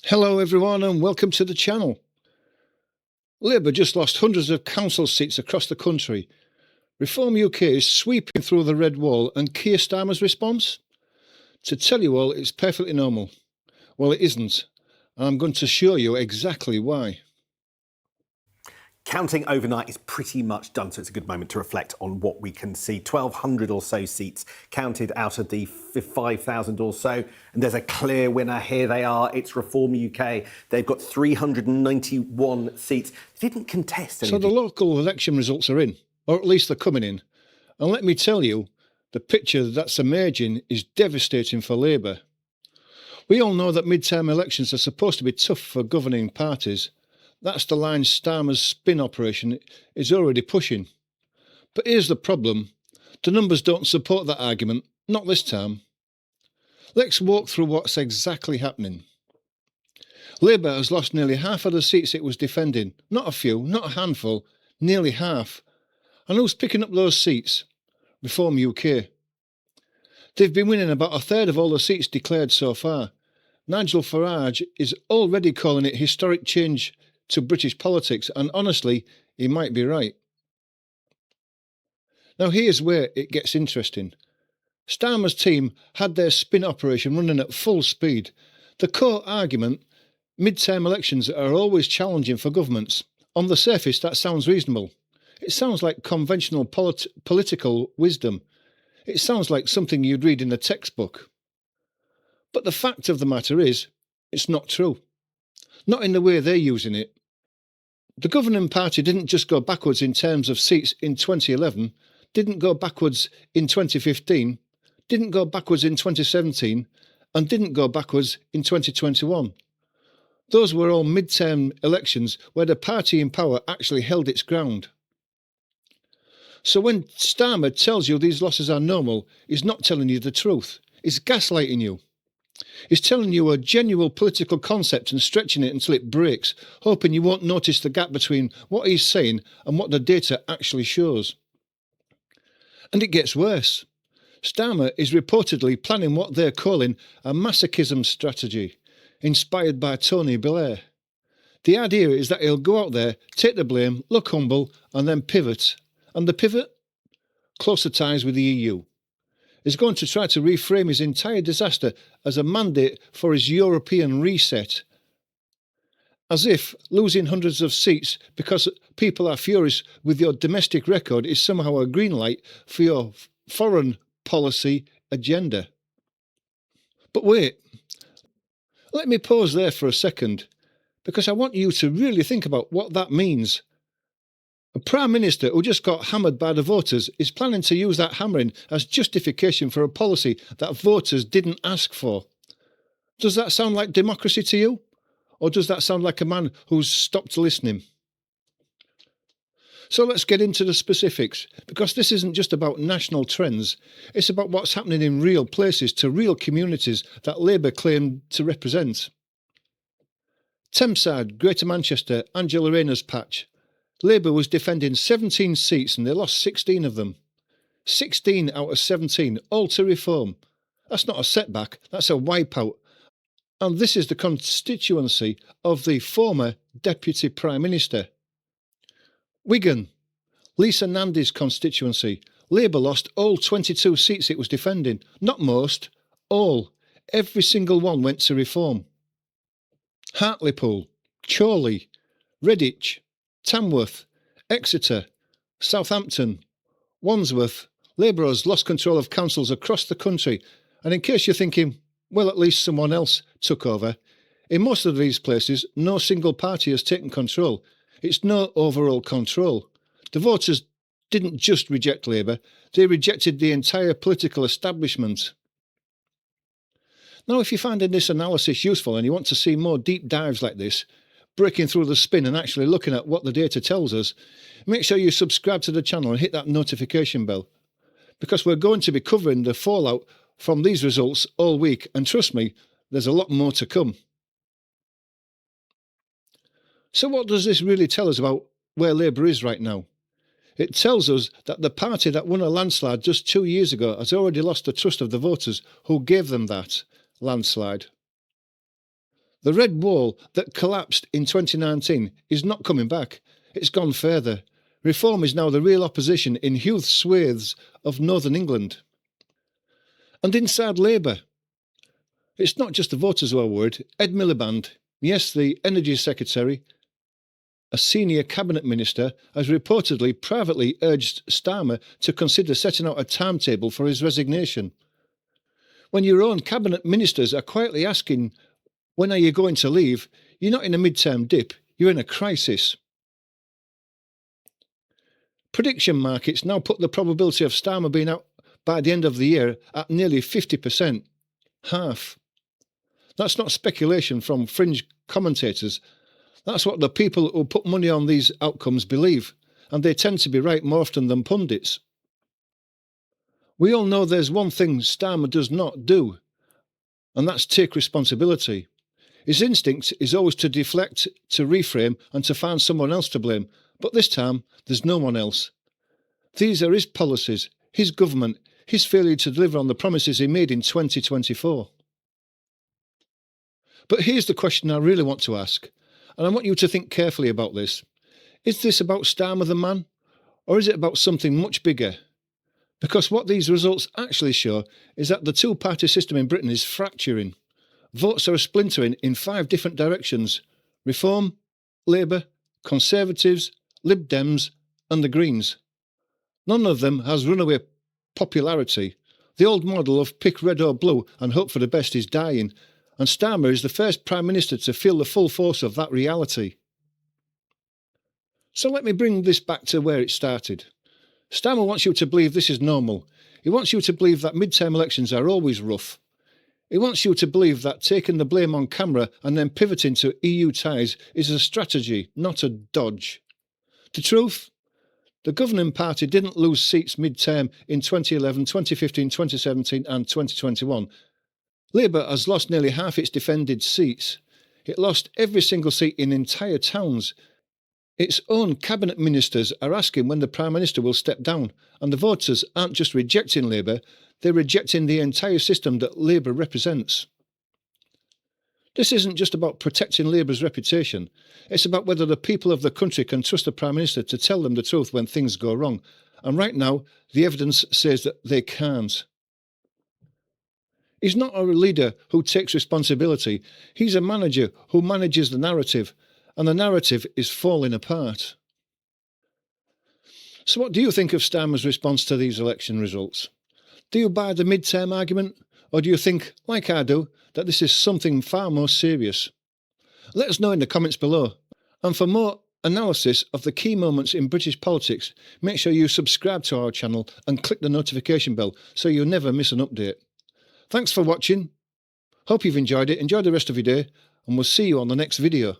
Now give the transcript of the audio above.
Hello everyone and welcome to the channel. Labour just lost hundreds of council seats across the country. Reform UK is sweeping through the red wall, and Keir Starmer's response? To tell you all, it's perfectly normal. Well, it isn't, and I'm going to show you exactly why. Counting overnight is pretty much done, so it's a good moment to reflect on what we can see. 1,200 or so seats counted out of the 5,000 or so, and there's a clear winner. Here they are. It's Reform UK. They've got 391 seats. They didn't contest any. So the local election results are in, or at least they're coming in. And let me tell you, the picture that's emerging is devastating for Labour. We all know that midterm elections are supposed to be tough for governing parties. That's the line Starmer's spin operation is already pushing. But here's the problem. The numbers don't support that argument, not this time. Let's walk through what's exactly happening. Labour has lost nearly half of the seats it was defending. Not a few, not a handful, nearly half. And who's picking up those seats? Reform UK. They've been winning about a third of all the seats declared so far. Nigel Farage is already calling it historic change to British politics, and honestly, he might be right. Now here's where it gets interesting. Starmer's team had their spin operation running at full speed. The core argument, midterm elections are always challenging for governments. On the surface, that sounds reasonable. It sounds like conventional political wisdom. It sounds like something you'd read in a textbook. But the fact of the matter is, it's not true. Not in the way they're using it. The governing party didn't just go backwards in terms of seats in 2011, didn't go backwards in 2015, didn't go backwards in 2017, and didn't go backwards in 2021. Those were all midterm elections where the party in power actually held its ground. So when Starmer tells you these losses are normal, he's not telling you the truth. He's gaslighting you. He's telling you a genuine political concept and stretching it until it breaks, hoping you won't notice the gap between what he's saying and what the data actually shows. And it gets worse. Starmer is reportedly planning what they're calling a masochism strategy, inspired by Tony Blair. The idea is that he'll go out there, take the blame, look humble, and then pivot. And the pivot? Closer ties with the EU. Is going to try to reframe his entire disaster as a mandate for his European reset. As if losing hundreds of seats because people are furious with your domestic record is somehow a green light for your foreign policy agenda. But wait, let me pause there for a second, because I want you to really think about what that means. A Prime Minister who just got hammered by the voters is planning to use that hammering as justification for a policy that voters didn't ask for. Does that sound like democracy to you? Or does that sound like a man who's stopped listening? So let's get into the specifics, because this isn't just about national trends. It's about what's happening in real places to real communities that Labour claim to represent. Thameside, Greater Manchester, Angela Rayner's patch. Labour was defending 17 seats and they lost 16 of them. 16 out of 17, all to Reform. That's not a setback, that's a wipeout. And this is the constituency of the former Deputy Prime Minister. Wigan, Lisa Nandy's constituency. Labour lost all 22 seats it was defending. Not most, all. Every single one went to Reform. Hartlepool, Chorley, Redditch, Tamworth, Exeter, Southampton, Wandsworth. Labour has lost control of councils across the country, and in case you're thinking, well, at least someone else took over, in most of these places no single party has taken control. It's no overall control. The voters didn't just reject Labour, they rejected the entire political establishment. Now, if you're finding this analysis useful and you want to see more deep dives like this, breaking through the spin and actually looking at what the data tells us, make sure you subscribe to the channel and hit that notification bell, because we're going to be covering the fallout from these results all week, and trust me, there's a lot more to come. So what does this really tell us about where Labour is right now? It tells us that the party that won a landslide just 2 years ago has already lost the trust of the voters who gave them that landslide. The red wall that collapsed in 2019 is not coming back. It's gone further. Reform is now the real opposition in huge swathes of northern England. And inside Labour, it's not just the voters who are worried. Ed Miliband, yes, the Energy Secretary, a senior cabinet minister, has reportedly privately urged Starmer to consider setting out a timetable for his resignation. When your own cabinet ministers are quietly asking, when are you going to leave, you're not in a midterm dip, you're in a crisis. Prediction markets now put the probability of Starmer being out by the end of the year at nearly 50%, half. That's not speculation from fringe commentators. That's what the people who put money on these outcomes believe, and they tend to be right more often than pundits. We all know there's one thing Starmer does not do, and that's take responsibility. His instinct is always to deflect, to reframe, and to find someone else to blame, but this time there's no one else. These are his policies, his government, his failure to deliver on the promises he made in 2024. But here's the question I really want to ask, and I want you to think carefully about this. Is this about Starmer the man, or is it about something much bigger? Because what these results actually show is that the two-party system in Britain is fracturing. Votes are splintering in 5 different directions: Reform, Labour, Conservatives, Lib Dems and the Greens. None of them has runaway popularity. The old model of pick red or blue and hope for the best is dying, and Starmer is the first Prime Minister to feel the full force of that reality. So let me bring this back to where it started. Starmer wants you to believe this is normal. He wants you to believe that midterm elections are always rough. He wants you to believe that taking the blame on camera and then pivoting to EU ties is a strategy, not a dodge. The truth? The governing party didn't lose seats mid-term in 2011, 2015, 2017 and 2021. Labour has lost nearly half its defended seats. It lost every single seat in entire towns. Its own cabinet ministers are asking when the Prime Minister will step down, and the voters aren't just rejecting Labour, they're rejecting the entire system that Labour represents. This isn't just about protecting Labour's reputation, it's about whether the people of the country can trust the Prime Minister to tell them the truth when things go wrong, and right now the evidence says that they can't. He's not a leader who takes responsibility, he's a manager who manages the narrative, and the narrative is falling apart. So what do you think of Starmer's response to these election results? Do you buy the midterm argument, or do you think, like I do, that this is something far more serious? Let us know in the comments below. And for more analysis of the key moments in British politics, make sure you subscribe to our channel and click the notification bell so you never miss an update. Thanks for watching. Hope you've enjoyed it. Enjoy the rest of your day, and we'll see you on the next video.